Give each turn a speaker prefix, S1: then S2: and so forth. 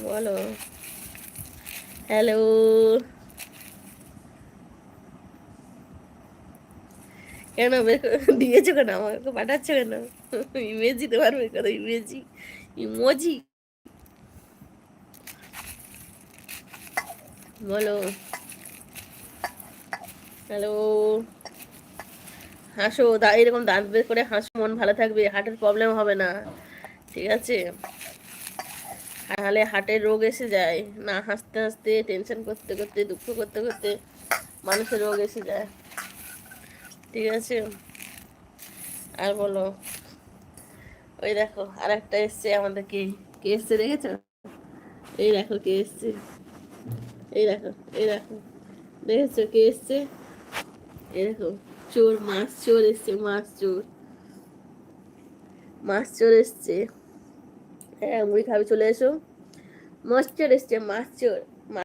S1: বলো। হ্যালো। কেন দিয়েছো কেন, আমাকে পাঠাচ্ছ কেন? ইমেজ দিতে পারবে কেন? ইমেজি, ইমোজি। বলো। হ্যালো। হাসো, এরকম দাঁত বের করে হাসো, মন ভালো থাকবে, হার্টের প্রবলেম হবে না, ঠিক আছে? নাহলে হার্টের রোগ এসে যায়, না হাসতে হাসতে টেনশন করতে করতে দুঃখ করতে করতে মানুষের রোগ এসে যায়, ঠিক আছে? আর বলো। ওই দেখো আর একটা এসছে আমাদের, কে কে এসছে দেখেছো? এই দেখো কে এসছে, এই দেখো, এই দেখো, দেখেছো কে এসছে? এই দেখো, চোর, মাছ চোর এসছে, মাছ চোর, মাছ চোর এসছে। হ্যাঁ মুড়ি খাবি, চলে এসো। মাছ চোর এসছে, মাছ চোর।